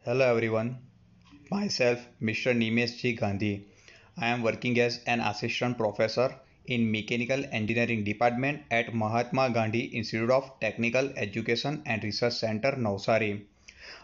Hello everyone, myself Mr. Nimesh G. Gandhi. I am working as an assistant professor in Mechanical Engineering Department at Mahatma Gandhi Institute of Technical Education and Research Center, Navsari.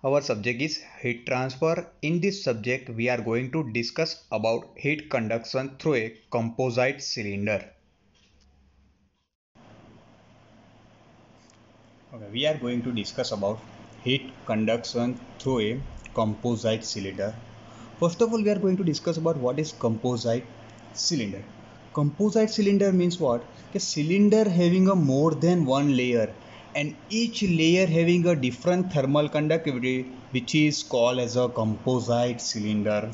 Our subject is heat transfer. In this subject, we are going to discuss about heat conduction through a composite cylinder. Okay, we are going to discuss about heat conduction through a composite cylinder. First of all, we are going to discuss about what is composite cylinder. Composite cylinder means what? A cylinder having a more than one layer and each layer having a different thermal conductivity, which is called as a composite cylinder.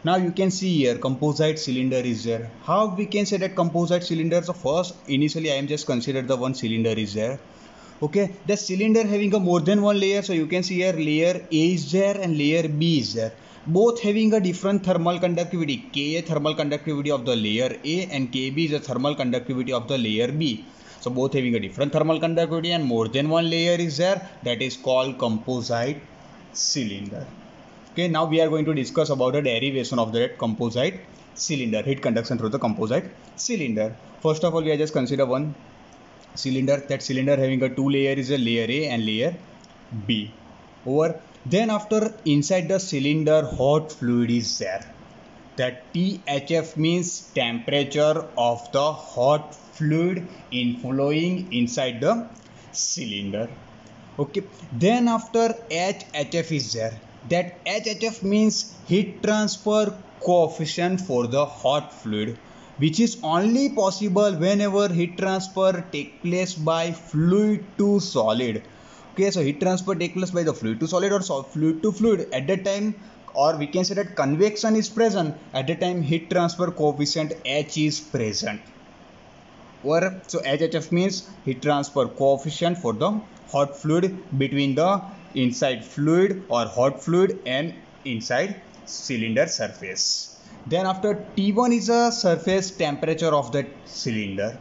Now you can see here composite cylinder is there. How we can say that composite cylinder? So first initially I am just consider the one cylinder is there. Okay, the cylinder having a more than one layer, so you can see here layer A is there and layer B is there, both having a different thermal conductivity. Ka thermal conductivity of the layer A and Kb is the thermal conductivity of the layer B. So both having a different thermal conductivity and more than one layer is there, that is called composite cylinder. Okay, now we are going to discuss about the derivation of that composite cylinder, heat conduction through the composite cylinder. First of all, we are just consider one cylinder. That cylinder having a two layer is a layer A and layer B. Over then after inside the cylinder hot fluid is there. That THF means temperature of the hot fluid in flowing inside the cylinder. Okay, then after HHF is there. That HHF means heat transfer coefficient for the hot fluid, which is only possible whenever heat transfer take place by fluid to solid. Okay, so heat transfer take place by the fluid to solid or fluid to fluid at that time, or we can say that convection is present at the time heat transfer coefficient H is present. Or so HHF means heat transfer coefficient for the hot fluid between the inside fluid or hot fluid and inside cylinder surface. Then after T1 is a surface temperature of the cylinder,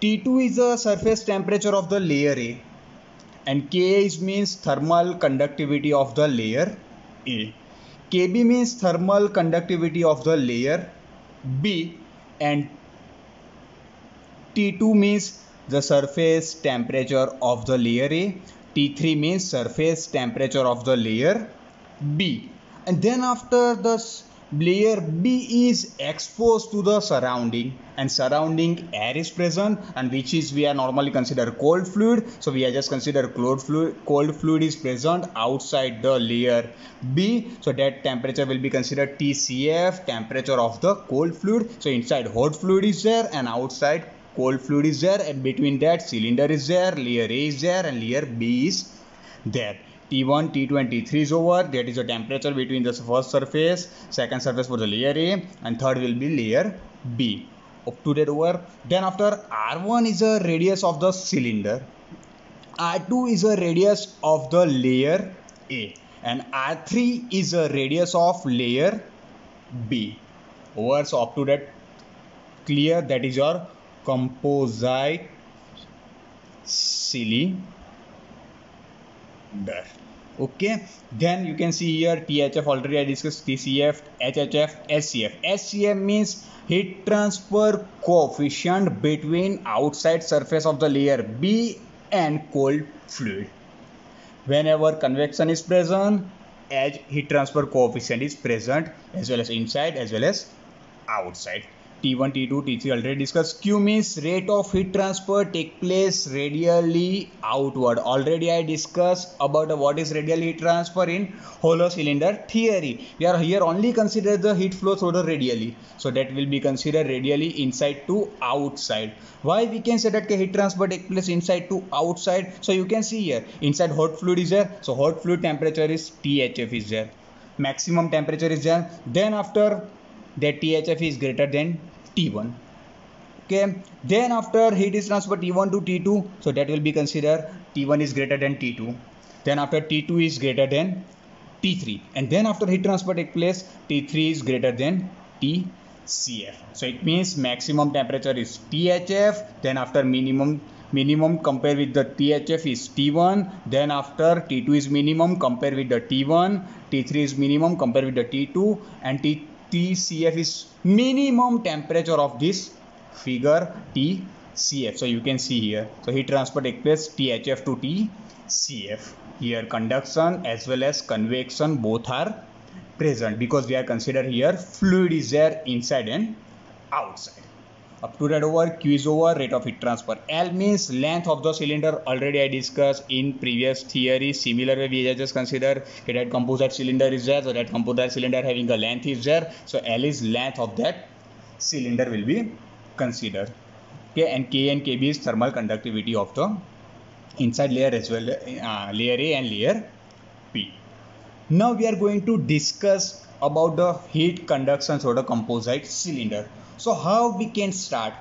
T2 is the surface temperature of the layer A, and Ka is means thermal conductivity of the layer A. Kb means thermal conductivity of the layer B, and T2 means the surface temperature of the layer A. T3 means surface temperature of the layer B. And then after the layer B is exposed to the surrounding and surrounding air is present, and which is we are normally consider cold fluid. So we are just consider cold fluid is present outside the layer B. So that temperature will be considered TCF, temperature of the cold fluid. So inside hot fluid is there and outside cold fluid is there, and between that cylinder is there, layer A is there and layer B is there. T1, T2 and T3 is over. That is the temperature between the first surface, second surface for the layer A, and third will be layer B. Up to that over. Then after R1 is the radius of the cylinder, R2 is the radius of the layer A, and R3 is the radius of layer B. Over. So up to that clear. That is your composite cylinder. Okay, then you can see here THF already I discussed, TCF, HHF, SCF. SCF means heat transfer coefficient between outside surface of the layer B and cold fluid. Whenever convection is present, heat transfer coefficient is present as well as inside as well as outside. T1, T2, T3 already discussed. Q means rate of heat transfer take place radially outward. Already I discussed about what is radial heat transfer in hollow cylinder theory. We are here only consider the heat flow through the radially. So that will be considered radially inside to outside. Why we can say that heat transfer take place inside to outside? So you can see here inside hot fluid is there. So hot fluid temperature is THF is there. Maximum temperature is there. Then after that THF is greater than T1. Okay, then after heat is transferred T1 to T2, so that will be considered T1 is greater than T2. Then after T2 is greater than T3, and then after heat transfer take place, T3 is greater than TCF. So it means maximum temperature is THF, then after minimum minimum compare with the THF is T1, then after T2 is minimum compare with the T1, T3 is minimum compare with the T2, and TCF is minimum temperature of this figure TCF. So you can see here, so heat transfer takes place THF to TCF. Here conduction as well as convection both are present, because we are considered here fluid is there inside and outside. Up to that over, Q is over, rate of heat transfer. L means length of the cylinder. Already I discussed in previous theory. Similar way we just consider that composite cylinder is there, so that composite cylinder having a length is there, so L is length of that cylinder will be considered. Okay, and K and KB is thermal conductivity of the inside layer as well, layer A and layer B. Now we are going to discuss about the heat conduction for the composite cylinder. So how we can start?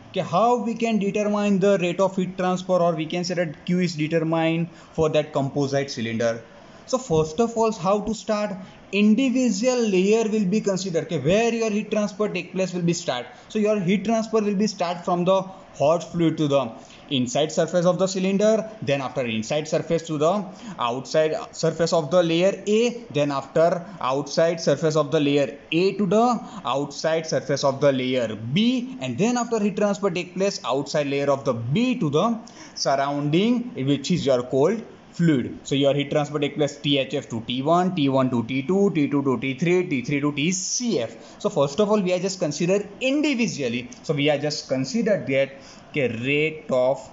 Okay, how we can determine the rate of heat transfer, or we can say that Q is determined for that composite cylinder. So first of all, how to start? Individual layer will be considered. Okay, where your heat transfer take place will be start. So your heat transfer will be start from the hot fluid to the inside surface of the cylinder, then after inside surface to the outside surface of the layer A, then after outside surface of the layer A to the outside surface of the layer B, and then after heat transfer take place outside layer of the B to the surrounding, which is your cold fluid. So your heat transfer take place THF to T1, T1 to T2, T2 to T3, T3 to TCF. So first of all, we are just considered individually. So we are just considered that rate of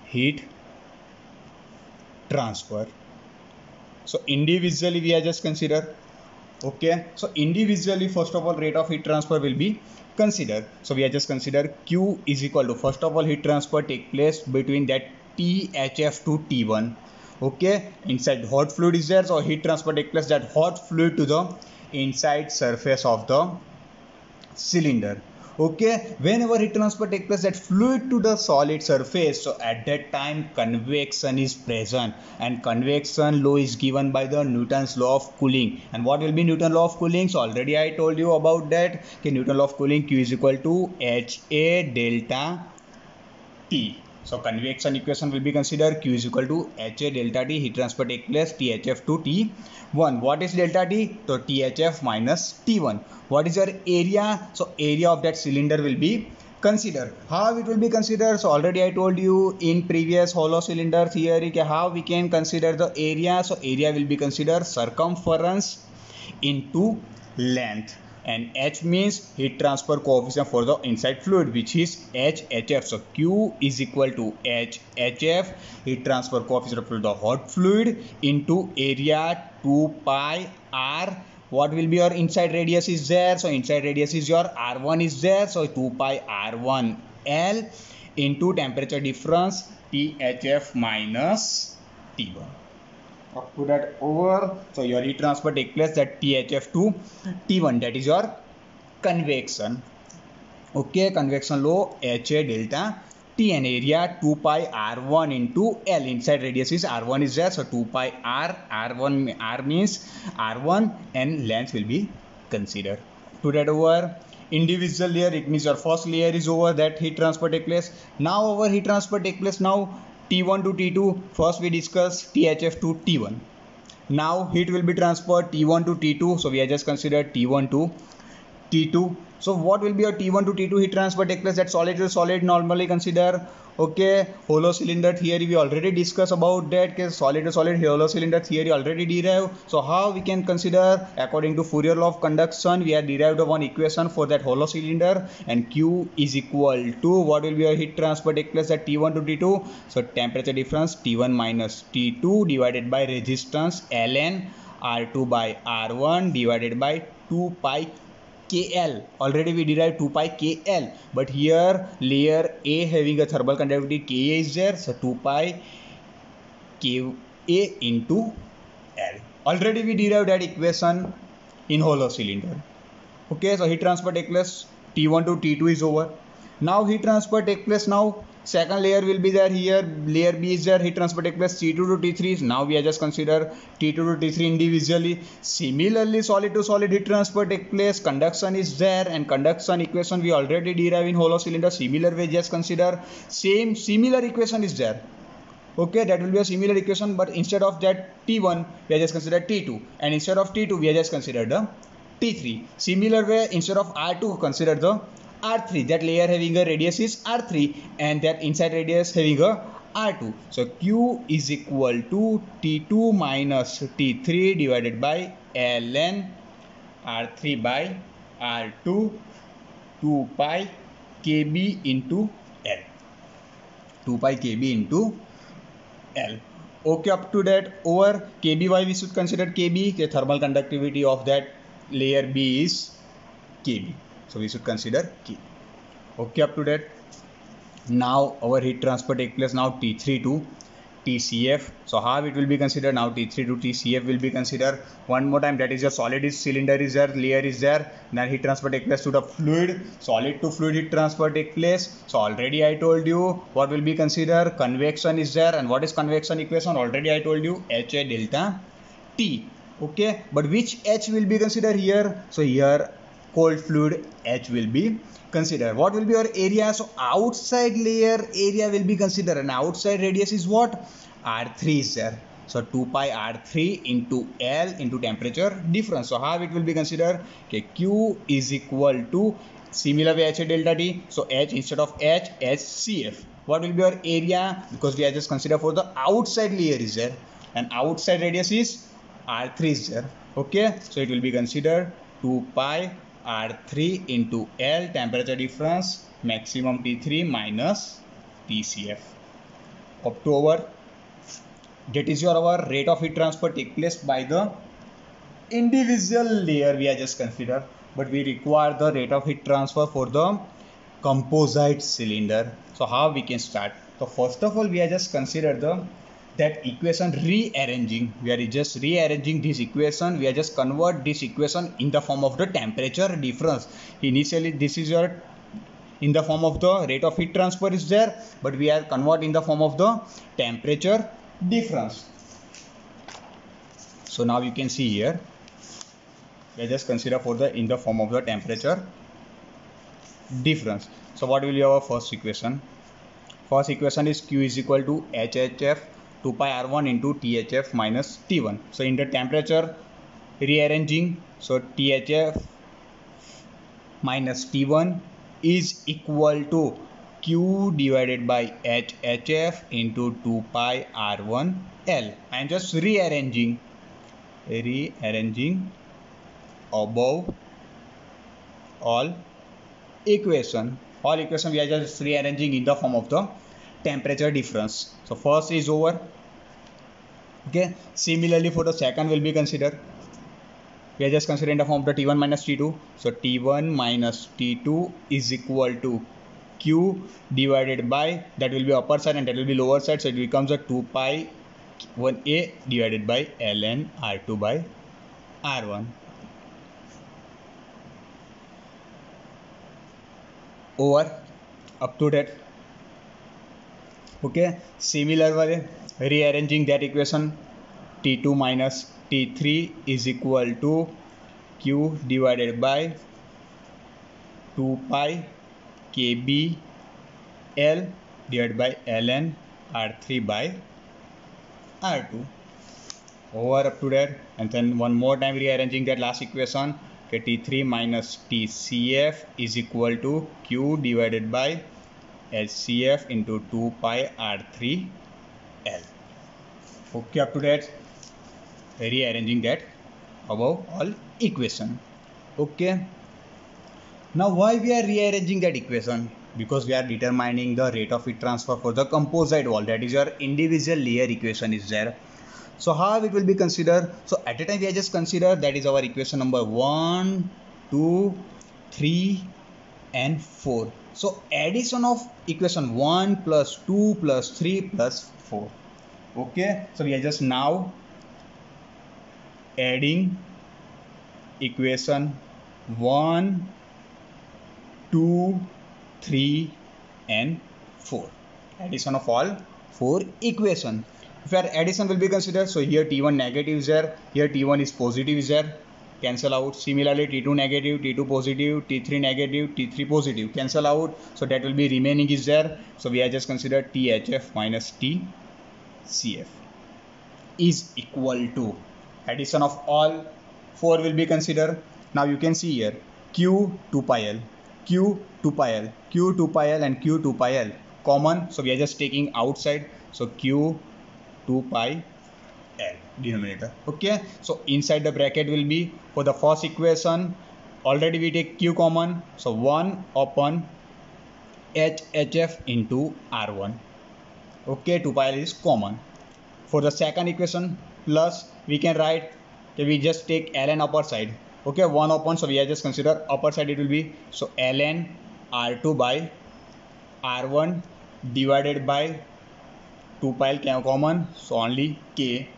heat transfer. So individually we are just consider. Okay, so individually first of all rate of heat transfer will be considered. So we are just consider Q is equal to, first of all, heat transfer take place between that THF to T1. Okay, inside hot fluid is there, so heat transfer take place that hot fluid to the inside surface of the cylinder. Okay, whenever heat transfer take place that fluid to the solid surface, so at that time convection is present, and convection law is given by the Newton's law of cooling. And what will be Newton's law of cooling? So already I told you about that. Okay, Newton's law of cooling, Q is equal to HA delta T. So convection equation will be considered Q is equal to HA delta T. Heat transfer take place THF to T1. What is delta T? So THF minus T1. What is your area? So area of that cylinder will be considered. How it will be considered? So already I told you in previous hollow cylinder theory how we can consider the area. So area will be considered circumference into length. And H means heat transfer coefficient for the inside fluid, which is HHF. So Q is equal to HHF, heat transfer coefficient for the hot fluid, into area 2 pi R. What will be your inside radius is there? So inside radius is your R1 is there. So 2 pi R1 L into temperature difference THF minus T1. Up to that over, so your heat transfer take place that THF to T1, that is your convection. Okay, convection law HA delta T, and area 2 pi R1 into L. Inside radius is R1 is there, so 2 pi R1 R means R1, and length will be considered. To that over, individual layer, it means your first layer is over, that heat transfer take place. Now our heat transfer take place now T1 to T2. First we discuss THF to T1. Now heat will be transferred T1 to T2. So we have just considered T1 to T2. So what will be your T1 to T2 heat transfer take place? That solid to solid normally consider. Okay, hollow cylinder theory we already discussed about that. Okay, solid to solid hollow cylinder theory already derived. So how we can consider? According to Fourier law of conduction, we have derived one equation for that hollow cylinder, and Q is equal to, what will be your heat transfer take place at T1 to T2? So temperature difference T1 minus T2 divided by resistance ln R2 by R1 divided by 2 pi KL. Already we derived 2 pi KL, but here layer A having a thermal conductivity Ka is there, so 2 pi Ka into L. Already we derived that equation in hollow cylinder. Okay, so heat transfer take place T1 to T2 is over. Now heat transfer take place now second layer will be there here, layer B is there, heat transfer take place T2 to T3. Now we are just consider T2 to T3 individually. Similarly, solid to solid heat transfer take place, conduction is there, and conduction equation we already derive in hollow cylinder. Similar way just consider similar equation is there. Okay, that will be a similar equation, but instead of that T1 we are just consider T2, and instead of T2 we are just consider the T3. Similar way, instead of R2 consider the R3. That layer having a radius is R3, and that inside radius having a R2. So Q is equal to T2 minus T3 divided by ln R3 by R2 2 pi kb into L. 2 pi kb into L. Okay, up to that, over kb, why we should consider kb? The thermal conductivity of that layer B is kb, so we should consider kb. Okay, up to that. Now our heat transfer take place now T3 to TCF. So how it will be considered? Now T3 to TCF will be considered. One more time, that is your solid cylinder is there, layer is there. Then heat transfer take place to the fluid, solid to fluid heat transfer take place. So already I told you what will be considered. Convection is there, and what is convection equation? Already I told you, HA delta T. Okay, but which H will be considered here? So here cold fluid H will be considered. What will be your area? So outside layer area will be considered, and outside radius is what? R3 is there. So 2 pi R3 into L into temperature difference. So how it will be considered? Okay, Q is equal to similar way HA delta T. So H instead of H, HCF. What will be your area? Because we are just consider for the outside layer is there, and outside radius is R3 is there. Okay, so it will be considered 2 pi R3 into L, temperature difference, maximum T3 minus TCF. Up to our, that is your our rate of heat transfer take place by the individual layer we are just consider, but we require the rate of heat transfer for the composite cylinder. So how we can start? So first of all, we are just consider that equation rearranging. We are just rearranging this equation. We are just convert this equation in the form of the temperature difference. Initially this is your in the form of the rate of heat transfer is there, but we are convert in the form of the temperature difference. So now you can see here, we are just consider for the in the form of the temperature difference. So what will be our first equation? First equation is Q is equal to HHF 2 pi R1 into THF minus T1. So in the temperature rearranging, so THF minus T1 is equal to Q divided by HHF into 2 pi R1 L. I am just rearranging above all equation. All equation we are just rearranging in the form of the temperature difference. So first is over. Okay, similarly for the second will be considered. We are just considering the form of the T1 minus T2. So T1 minus T2 is equal to Q divided by, that will be upper side and that will be lower side, so it becomes a 2 pi 1A divided by ln R2 by R1 over up to that. Okay, similar way rearranging that equation, T2 minus T3 is equal to Q divided by 2 pi kb L divided by ln R3 by R2 over up to that. And then one more time rearranging that last equation, okay, T3 minus TCF is equal to Q divided by HCF into 2 pi R3 L. Okay, up to that rearranging that above all equation. Okay, now why we are rearranging that equation? Because we are determining the rate of heat transfer for the composite wall, that is your individual layer equation is there. So how it will be considered? So at a time we are just consider, that is our equation number 1, 2, 3 and 4. So addition of equation 1 plus 2 plus 3 plus 4. Okay, so we are just now adding equation 1, 2, 3 and 4. Addition of all four equation. If our addition will be considered, so here T1 negative is there, here T1 is positive is there, cancel out. Similarly T2 negative, T2 positive, T3 negative, T3 positive, cancel out. So that will be remaining is there. So we are just considered THF minus TCF is equal to addition of all four will be considered. Now you can see here Q 2 pi L, Q 2 pi L, Q 2 pi L and Q 2 pi L common. So we are just taking outside. So Q 2 pi L denominator. Okay. So inside the bracket will be for the first equation. Already we take Q common. So 1 upon HF into R1. Okay. 2 pi L is common. For the second equation plus we can write, okay, we just take ln upper side. Okay, 1 upon, so we are just consider upper side it will be, so ln R2 by R1 divided by 2 pi L common, so only K,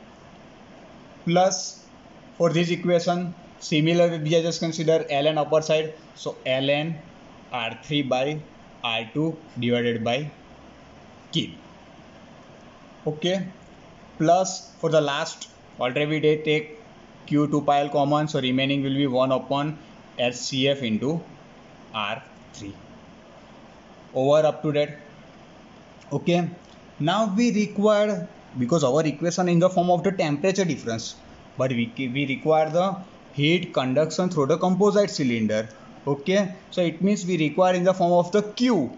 plus for this equation similarly we are just consider ln upper side, so ln R3 by R2 divided by K. Okay, plus for the last already we take Q2 pi L common, so remaining will be 1 upon HCF into R3 over up to that. Okay, now we require, because our equation in the form of the temperature difference, but we require the heat conduction through the composite cylinder. Okay, so it means we require in the form of the Q.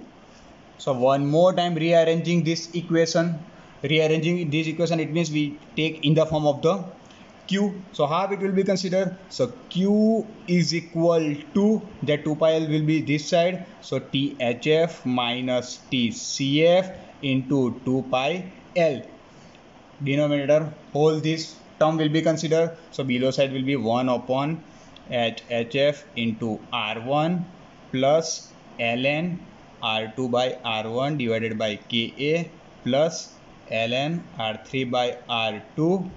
So one more time rearranging this equation, it means we take in the form of the Q. So how it will be considered? So Q is equal to, that 2 pi L will be this side, so THF minus TCF into 2 pi L. Denominator, whole this term will be considered. So below side will be 1 upon HF into R1 plus ln R2 by R1 divided by Ka plus ln R3 by R2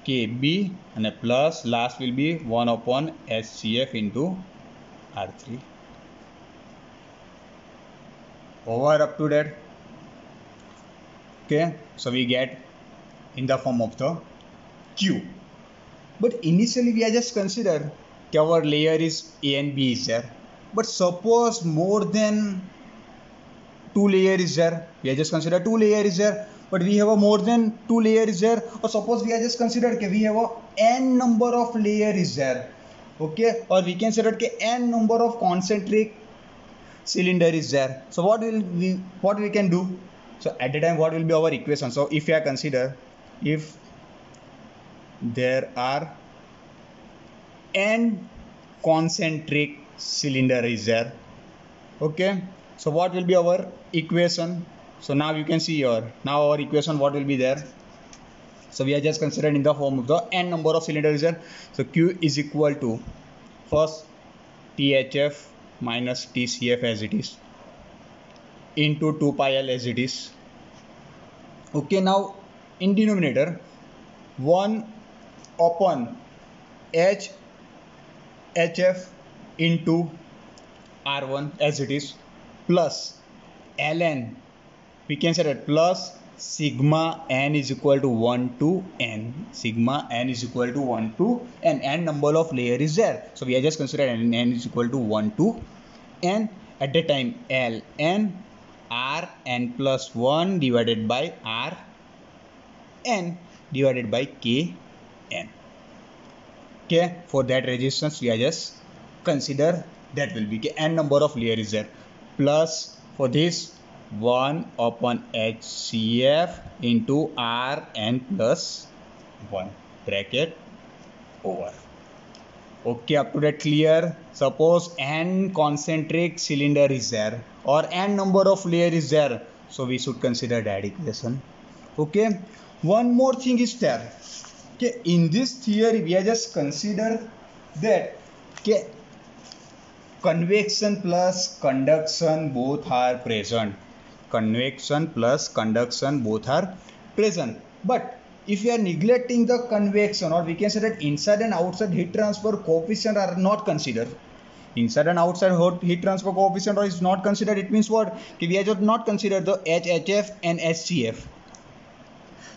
KB, and a plus last will be 1 upon HCF into R3 over up to that. Okay, so we get in the form of the Q. But initially we are just consider our layer is A and B is there, but suppose more than 2 layer is there, we are just consider 2 layer is there, but we have a more than 2 layer is there, or suppose we are just considered okay, we have a n number of layer is there. Okay, or we can say that okay, n number of concentric cylinder is there. So what we can do? So at the time what will be our equation? So if we are consider, if there are n concentric cylinder is there, okay, so what will be our equation? So now you can see here, now our equation what will be there? So we are just considered in the form of the n number of cylinder is there. So Q is equal to first THF minus TCF as it is into 2 pi L as it is. Okay, now in denominator 1 upon HF into R1 as it is plus ln, we can say that plus sigma n is equal to 1 to n, sigma n is equal to 1 to n number of layer is there. So we are just considering n is equal to 1 to n. At the time L n R n plus 1 divided by R n divided by K n. Okay, for that resistance we are just consider that will be n number of layer is there, plus for this 1 upon HCF into R n plus 1 bracket over. Okay, up to that clear? Suppose n concentric cylinder is there or n number of layer is there, so we should consider that equation. Okay, one more thing is there. Okay, in this theory we are just consider that okay, convection plus conduction both are present. Convection plus conduction both are present. But if we are neglecting the convection, or we can say that inside and outside heat transfer coefficient are not considered, inside and outside heat transfer coefficient is not considered, it means what? We have just not considered the HHF and HCF.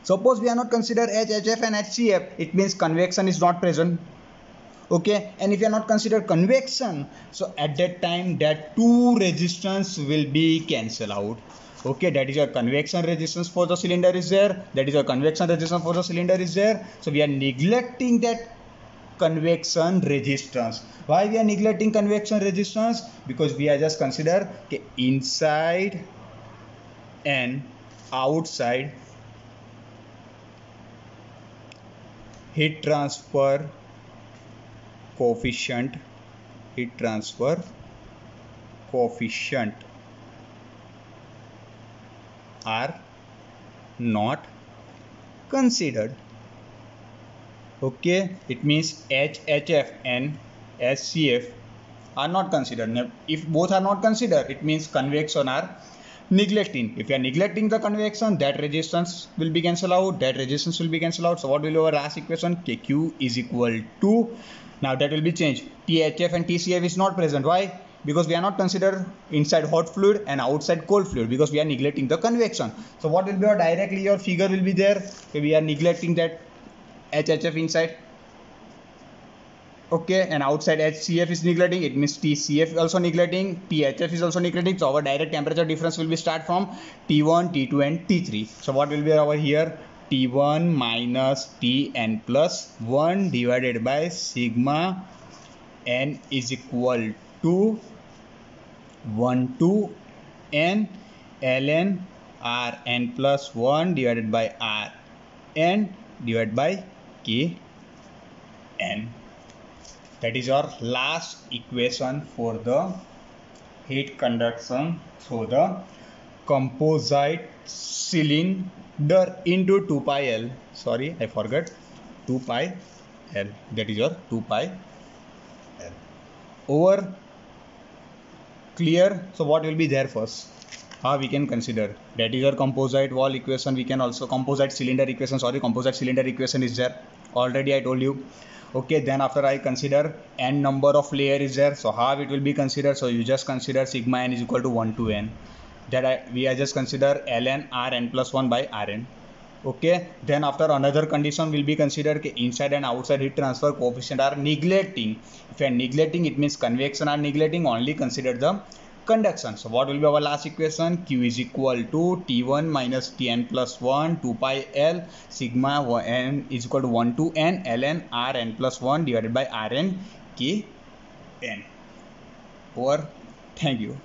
Suppose we are not consider HHF and HCF, it means convection is not present. Okay, and if you are not consider convection, so at that time that two resistance will be cancelled out. Okay, that is your convection resistance for the cylinder is there, that is your convection resistance for the cylinder is there. So we are neglecting that convection resistance. Why we are neglecting convection resistance? Because we are just consider okay, inside and outside heat transfer coefficient are not considered. Okay, it means HHF and HCF are not considered. If both are not considered, it means convection are neglecting. If you are neglecting the convection, that resistance will be cancelled out, that resistance will be cancelled out. So what will be our last equation? KQ is equal to, now that will be changed, THF and TCF is not present. Why? Because we are not considered inside hot fluid and outside cold fluid, because we are neglecting the convection. So what will be our directly your figure will be there, okay, we are neglecting that HHF inside, okay, and outside HCF is neglecting, it means TCF also neglecting, THF is also neglecting. So our direct temperature difference will be start from T1, T2 and T3. So what will be over here? T1 minus Tn plus 1 divided by sigma n is equal to 1 to n ln Rn plus 1 divided by Rn divided by Kn. That is our last equation for the heat conduction through the composite cylinder into 2 pi L. Sorry, I forgot 2 pi L. That is your 2 pi L. Over clear? So what will be there first? How we can consider? That is your composite wall equation. We can also composite cylinder equation. Sorry, composite cylinder equation is there. Already I told you. Okay, then after I consider n number of layer is there. So how it will be considered? So you just consider sigma n is equal to 1 to n. That we are just consider ln Rn plus 1 by Rn. Okay, then after another condition will be considered inside and outside heat transfer coefficient are neglecting. If you are neglecting, it means convection are neglecting, only consider the conduction. So what will be our last equation? Q is equal to T1 minus Tn plus 1 2 pi L sigma n is equal to 1 to n ln Rn plus 1 divided by Rn Kn. Over. Thank you.